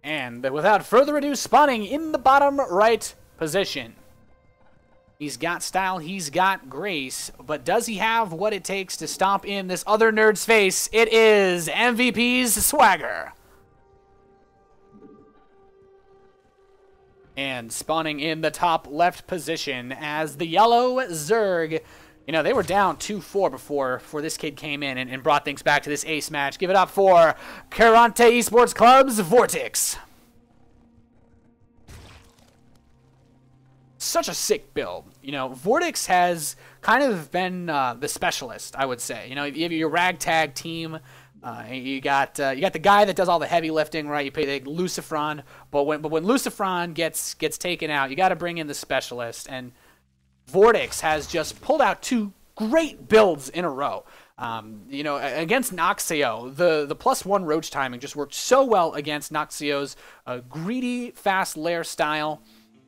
And without further ado, spawning in the bottom right position. He's got style, he's got grace, but does he have what it takes to stomp in this other nerd's face? It is MVP's Swagger. And spawning in the top left position as the yellow Zerg. You know, they were down 2-4 before this kid came in and brought things back to this ace match. Give it up for Karont3 Esports Club's Vortix. Such a sick build. You know, Vortix has kind of been the specialist, I would say. You know, you have your ragtag team. You got the guy that does all the heavy lifting, right? You pay the Lucifron, but when Lucifron gets taken out, you got to bring in the specialist. And Vortix has just pulled out two great builds in a row. You know, against Noxio, the +1 roach timing just worked so well against Noxio's greedy, fast lair style.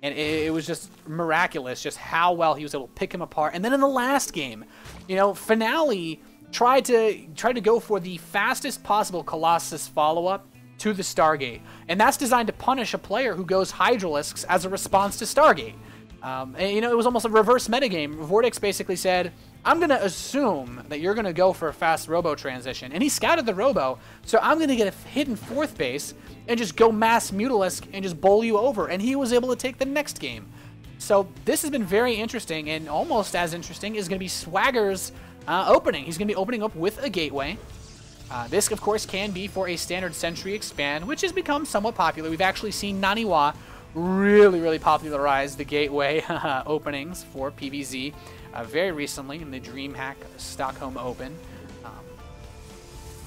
And it was just miraculous just how well he was able to pick him apart. And then in the last game, you know, Finale tried to go for the fastest possible Colossus follow-up to the Stargate. And that's designed to punish a player who goes Hydralisks as a response to Stargate. And, you know, it was almost a reverse metagame. Vortix basically said, I'm going to assume that you're going to go for a fast robo transition. And he scouted the robo, so I'm going to get a hidden fourth base and just go mass Mutalisk and just bowl you over. And he was able to take the next game. So this has been very interesting, and almost as interesting is going to be Swagger's opening. He's going to be opening up with a gateway. This, of course, can be for a standard Sentry expand, which has become somewhat popular. We've actually seen Naniwa really popularize the gateway openings for PvZ very recently in the DreamHack Stockholm Open.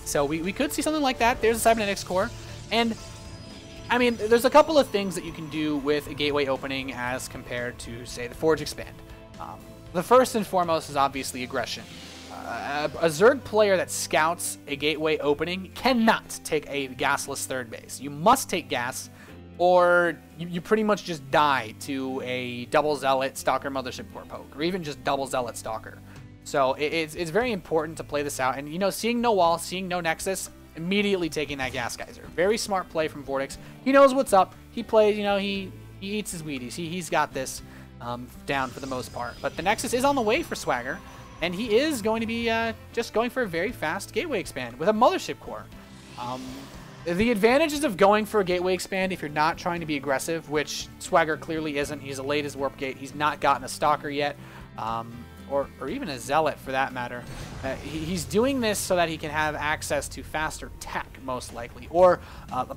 So we could see something like that. There's a Cybernetics core. And, I mean, there's a couple of things that you can do with a gateway opening as compared to, say, the Forge expand. The first and foremost is obviously aggression. A Zerg player that scouts a gateway opening cannot take a gasless third base. You must take gas, or you pretty much just die to a double Zealot Stalker Mothership Core poke, or even just double Zealot Stalker. So it's very important to play this out. And, you know, seeing no wall, seeing no Nexus, immediately taking that Gas Geyser. Very smart play from Vortix. He knows what's up. He plays, you know, he eats his Wheaties. He's got this down for the most part. But the Nexus is on the way for Swagger, and he is going to be just going for a very fast gateway expand with a Mothership Core. The advantages of going for a gateway expand if you're not trying to be aggressive, which Swagger clearly isn't. He's a late as Warp Gate. He's not gotten a Stalker yet, or even a Zealot for that matter. He's doing this so that he can have access to faster tech, most likely, or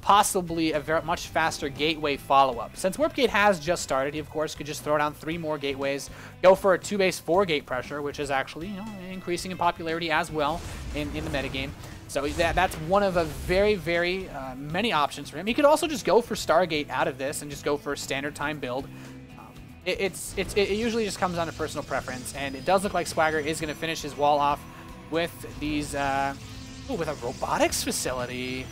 possibly a much faster gateway follow-up. Since Warp Gate has just started, he, of course, could just throw down 3 more gateways, go for a 2-base 4-gate pressure, which is actually, you know, increasing in popularity as well in the metagame. So that's one of a very many options for him. He could also just go for Stargate out of this and just go for a standard time build. It usually just comes down to personal preference, and it does look like Swagger is going to finish his wall off with these, with a robotics facility.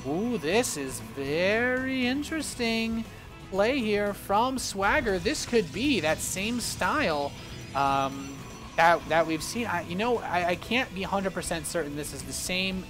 Ooh, this is very interesting play here from Swagger. This could be that same style that we've seen. I can't be 100% certain this is the same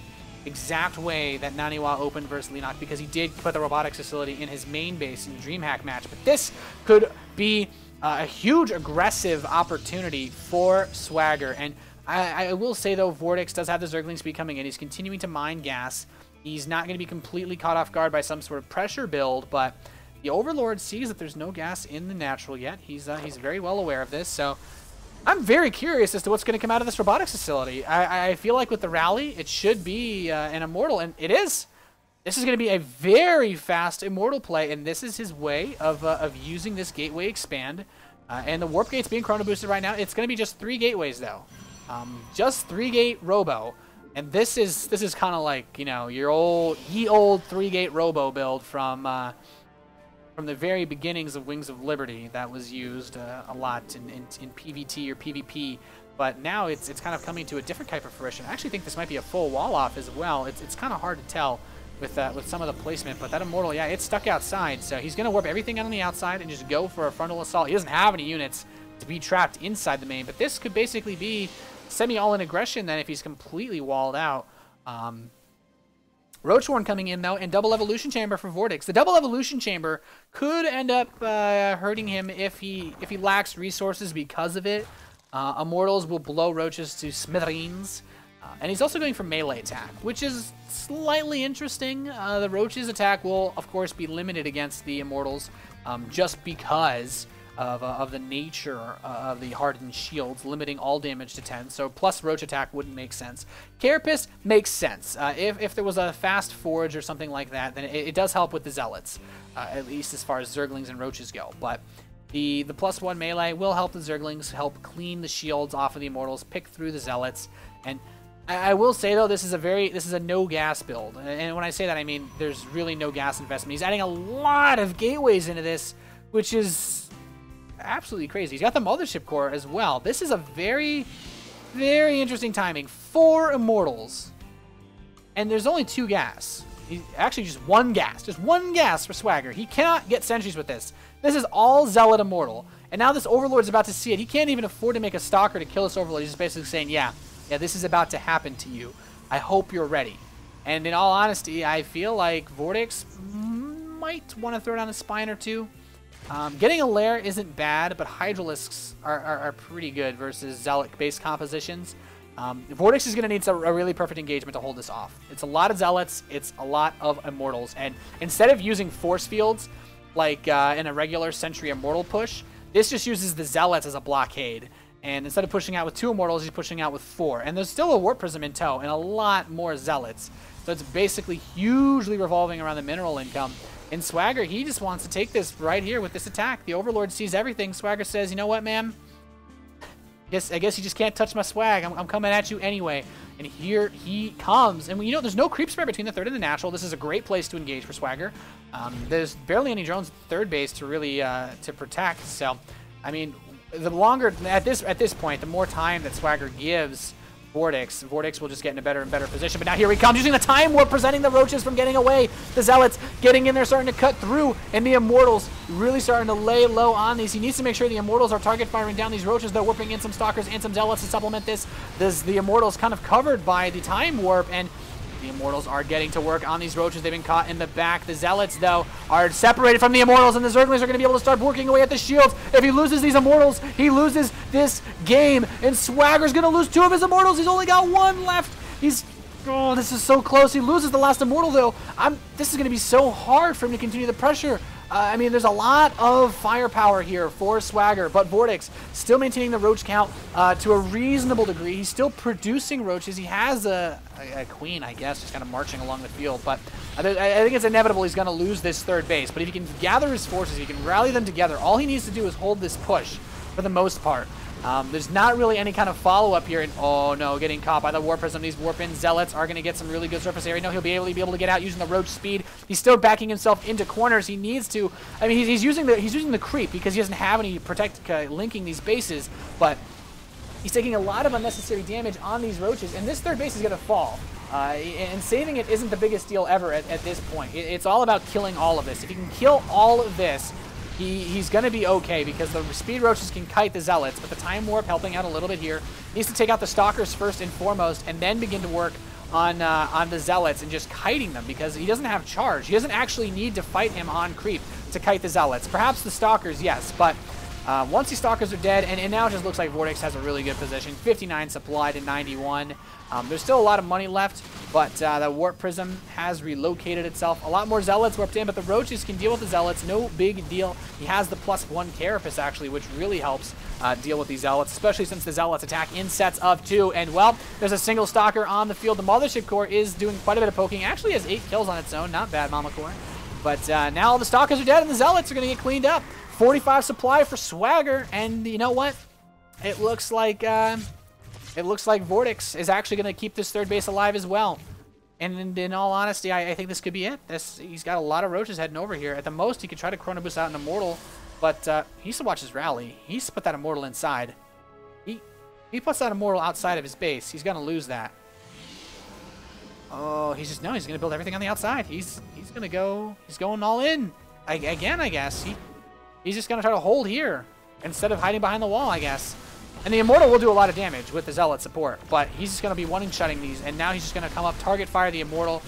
exact way that Naniwa opened versus Leonok, because he did put the robotics facility in his main base in the DreamHack match. But this could be a huge aggressive opportunity for Swagger. And I will say, though, Vortix does have the Zergling speed coming in. He's continuing to mine gas. He's not going to be completely caught off guard by some sort of pressure build, but the Overlord sees that there's no gas in the natural yet. He's very well aware of this, so I'm very curious as to what's going to come out of this robotics facility. I feel like with the rally, it should be an Immortal, and it is. This is going to be a very fast Immortal play, and this is his way of using this gateway expand. And the Warp Gate's being chrono boosted right now. It's going to be just 3 gateways, though. Just 3-gate Robo. And this is kind of like, you know, your old 3-gate Robo build from the very beginnings of Wings of Liberty that was used a lot in PvT or PvP, but now it's kind of coming to a different type of fruition. I actually think this might be a full wall off as well. It's kind of hard to tell with some of the placement, but that Immortal, yeah, it's stuck outside, so he's going to warp everything out on the outside and just go for a frontal assault. He doesn't have any units to be trapped inside the main, but this could basically be semi all-in aggression then if he's completely walled out. Roach Horn coming in, though, and double evolution chamber for Vortix. The double evolution chamber could end up hurting him if he lacks resources because of it. Immortals will blow roaches to smithereens. And he's also going for melee attack, which is slightly interesting. The roach's attack will, of course, be limited against the immortals just because of the nature of the hardened shields, limiting all damage to 10. So plus roach attack wouldn't make sense. Carapace makes sense. If there was a fast forge or something like that, then it does help with the zealots, at least as far as zerglings and roaches go. But the +1 melee will help the zerglings, help clean the shields off of the immortals, pick through the zealots. And I will say, though, this is a no gas build. And when I say that, I mean there's really no gas investment. He's adding a lot of gateways into this, which is absolutely crazy. He's got the mothership core as well. This is a very, very interesting timing. 4 immortals, and there's only 2 gas. Actually, just 1 gas. Just 1 gas for Swagger. He cannot get sentries with this. This is all Zealot Immortal. And now this Overlord's about to see it. He can't even afford to make a Stalker to kill this Overlord. He's just basically saying, yeah, this is about to happen to you. I hope you're ready. And in all honesty, I feel like Vortix might want to throw down a spine or 2. Getting a lair isn't bad, but Hydralisks are pretty good versus Zealot-based compositions. Vortix is going to need a really perfect engagement to hold this off. It's a lot of Zealots, it's a lot of Immortals, and instead of using Force Fields like in a regular Sentry Immortal push, this just uses the Zealots as a blockade. And instead of pushing out with 2 Immortals, he's pushing out with 4. And there's still a Warp Prism in tow and a lot more Zealots. So it's basically hugely revolving around the mineral income. And Swagger, he just wants to take this right here with this attack. The Overlord sees everything. Swagger says, you know what, man? I guess you just can't touch my swag. I'm coming at you anyway. And here he comes. And, you know, there's no creep spread between the 3rd and the natural. This is a great place to engage for Swagger. There's barely any drones at 3rd base to really to protect. So, I mean, the longer, at this point, the more time that Swagger gives Vortix will just get in a better and better position. But now here he comes, using the Time Warp, preventing the roaches from getting away. The Zealots getting in there, starting to cut through, and the Immortals really starting to lay low on these. He needs to make sure the Immortals are target firing down these roaches. They're warping in some Stalkers and some Zealots to supplement this. The Immortals kind of covered by the Time Warp, and the Immortals are getting to work on these roaches. They've been caught in the back. The Zealots, though, are separated from the Immortals, and the Zerglings are going to be able to start working away at the shields. If he loses these Immortals, he loses this game, and Swagger's going to lose 2 of his Immortals. He's only got 1 left. Oh, this is so close. He loses the last Immortal, though. This is going to be so hard for him to continue the pressure. I mean, there's a lot of firepower here for Swagger, but Vortix still maintaining the roach count to a reasonable degree. He's still producing roaches. He has a queen, I guess, just kind of marching along the field, but I think it's inevitable he's going to lose this 3rd base. But if he can gather his forces, he can rally them together, all he needs to do is hold this push for the most part. There's not really any kind of follow-up here, and oh no, getting caught by the Warp Prism. These Warp-in Zealots are going to get some really good surface area. No, he'll be able to get out using the Roach speed. He's still backing himself into corners. He needs to. I mean, he's using the creep because he doesn't have any protect linking these bases, but he's taking a lot of unnecessary damage on these roaches, and this 3rd base is going to fall. And saving it isn't the biggest deal ever at this point. It's all about killing all of this. If you can kill all of this, he's going to be okay because the speed roaches can kite the Zealots, but the Time Warp helping out a little bit here. He needs to take out the Stalkers first and foremost, and then begin to work on the Zealots and just kiting them because he doesn't have charge. He doesn't actually need to fight him on creep to kite the Zealots. Perhaps the Stalkers, yes, but once the Stalkers are dead, and now it just looks like Vortix has a really good position. 59 supply to 91. There's still a lot of money left, but the Warp Prism has relocated itself. A lot more Zealots warped in, but the Roaches can deal with the Zealots. No big deal. He has the +1 Carapace, actually, which really helps deal with these Zealots, especially since the Zealots attack in sets of 2. And, well, there's a single Stalker on the field. The Mothership Core is doing quite a bit of poking. Actually has 8 kills on its own. Not bad, Mama Core. But now all the Stalkers are dead, and the Zealots are going to get cleaned up. 45 supply for Swagger, and you know what? It looks like Vortix is actually going to keep this 3rd base alive as well. And in all honesty, I think this could be it. He's got a lot of roaches heading over here. At the most, he could try to Chrono Boost out an Immortal, but he needs to watch his rally. He needs to put that Immortal inside. He puts that Immortal outside of his base, he's going to lose that. Oh, he's going to build everything on the outside. He's going all in. Again, I guess. He's just going to try to hold here instead of hiding behind the wall, I guess. And the Immortal will do a lot of damage with the Zealot support, but he's just going to be one-shotting these, and now he's just going to come up, target fire the Immortal.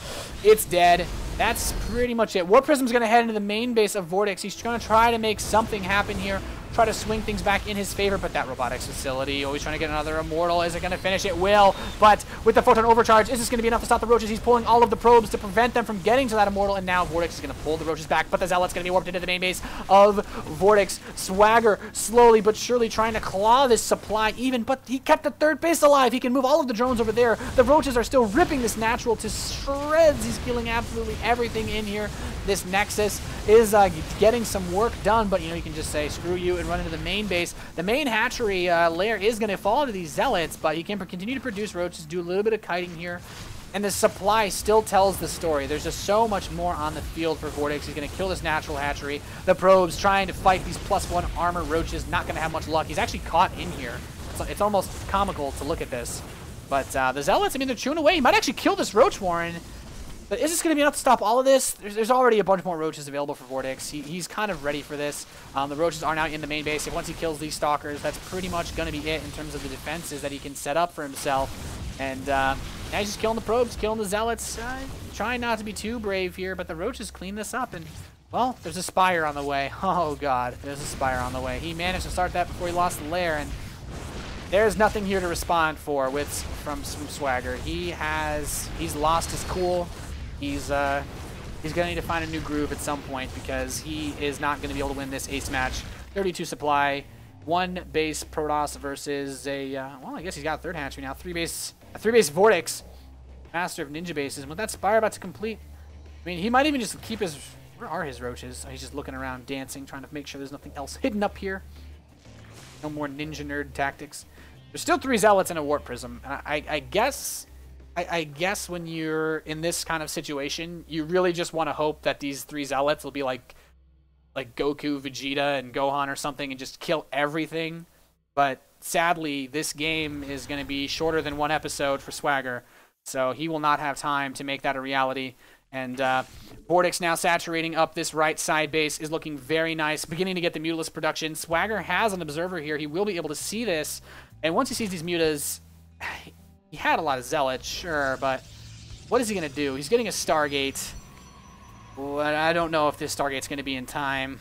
It's dead. That's pretty much it. War Prism's going to head into the main base of Vortix. He's going to try to make something happen here, try to swing things back in his favor, but that Robotics Facility, always trying to get another Immortal. Is it going to finish? It will, but with the Photon Overcharge, is this going to be enough to stop the Roaches? He's pulling all of the probes to prevent them from getting to that Immortal, and now Vortix is going to pull the Roaches back, but the Zealot's going to be warped into the main base of Vortix. Swagger, slowly but surely trying to claw this supply even, but he kept the third base alive. He can move all of the drones over there. The Roaches are still ripping this natural to shreds. He's killing absolutely everything in here. This Nexus is getting some work done, but you know, you can just say screw you and run into the main base. The main hatchery layer is going to fall to these Zealots, but he can continue to produce Roaches, do a little bit of kiting here, and the supply still tells the story. There's just so much more on the field for Vortix. He's going to kill this natural hatchery. The probes trying to fight these +1 armor Roaches, not going to have much luck. He's actually caught in here. It's almost comical to look at this. But the Zealots, I mean, they're chewing away. He might actually kill this Roach Warren. But is this going to be enough to stop all of this? There's already a bunch more Roaches available for Vortix. He's kind of ready for this. The Roaches are now in the main base. And once he kills these Stalkers, that's pretty much going to be it in terms of the defenses that he can set up for himself. And now he's just killing the probes, killing the Zealots. Trying not to be too brave here, but the Roaches clean this up. And, well, there's a Spire on the way. Oh, God, there's a Spire on the way. He managed to start that before he lost the lair, and there's nothing here to respond for from Swagger. He's lost his cool. He's going to need to find a new groove at some point because he is not going to be able to win this ace match. 32 supply, 1 base Protoss versus a, well, I guess he's got a third hatchery now. 3-base Vortix, master of ninja bases. And with that Spire about to complete, I mean, he might even just keep his, where are his Roaches? He's just looking around, dancing, trying to make sure there's nothing else hidden up here. No more ninja nerd tactics. There's still 3 Zealots and a Warp Prism. And I guess when you're in this kind of situation, you really just want to hope that these 3 Zealots will be like Goku, Vegeta, and Gohan or something and just kill everything. But sadly, this game is going to be shorter than 1 episode for Swagger, so he will not have time to make that a reality. And Vortix now saturating up this right side base is looking very nice, beginning to get the Mutalisk production. Swagger has an observer here. He will be able to see this, and once he sees these Mutas, he had a lot of Zealots, sure, but what is he going to do? He's getting a Stargate. But I don't know if this Stargate's going to be in time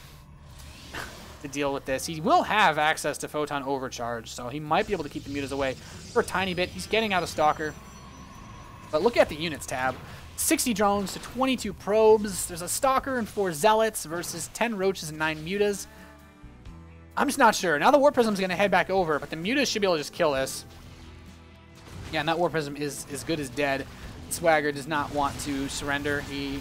to deal with this. He will have access to Photon Overcharge, so he might be able to keep the Mutas away for a tiny bit. He's getting out a Stalker. But look at the units tab. 60 drones to 22 probes. There's a Stalker and 4 Zealots versus 10 Roaches and 9 Mutas. I'm just not sure. Now the Warp Prism's going to head back over, but the Mutas should be able to just kill this. Yeah, and that Warp Prism is as good as dead. Swagger does not want to surrender. He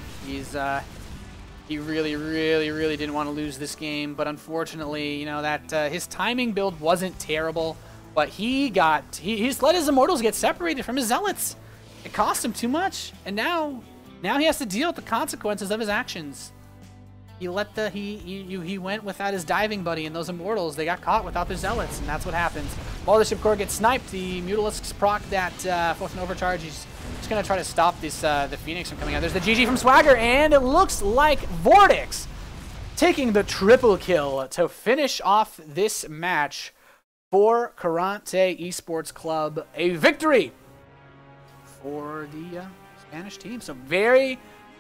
really didn't want to lose this game, but unfortunately, you know, that his timing build wasn't terrible, but he let his Immortals get separated from his Zealots. It cost him too much, and now he has to deal with the consequences of his actions. He went without his diving buddy, and those Immortals, they got caught without their Zealots, and that's what happens. While the ship core gets sniped, the Mutalisks proc that Photon Overcharge. He's just going to try to stop this the Phoenix from coming out. There's the GG from Swagger, and it looks like Vortix taking the triple kill to finish off this match for Karont3 Esports Club. A victory for the Spanish team. So very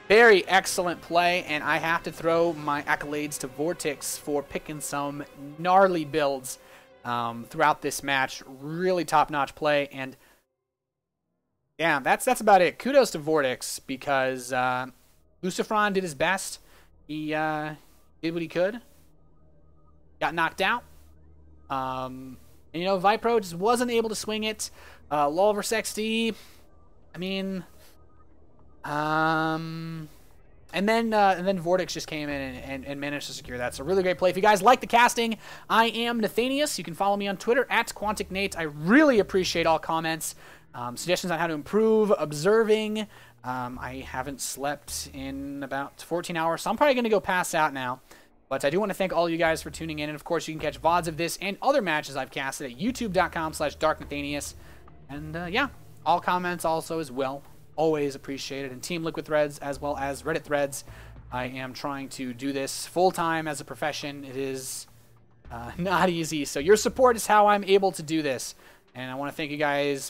excellent play, and I have to throw my accolades to Vortix for picking some gnarly builds throughout this match. Really top-notch play, and yeah, that's about it. Kudos to Vortix because Lucifron did his best. He did what he could. Got knocked out. And, you know, Vipro just wasn't able to swing it. Lol vs XD, I mean, and then Vortix just came in and managed to secure that. So really great play. If you guys like the casting, I am Nathanias. You can follow me on Twitter at QuanticNate. I really appreciate all comments, suggestions on how to improve, observing. I haven't slept in about 14 hours, so I'm probably going to go pass out now. But I do want to thank all you guys for tuning in. And, of course, you can catch VODs of this and other matches I've casted at youtube.com/darknathanias. And, yeah, all comments also as well. Always appreciated. And Team Liquid threads as well as Reddit threads. I am trying to do this full-time as a profession. It is Not easy. So your support is how I'm able to do this. And I want to thank you guys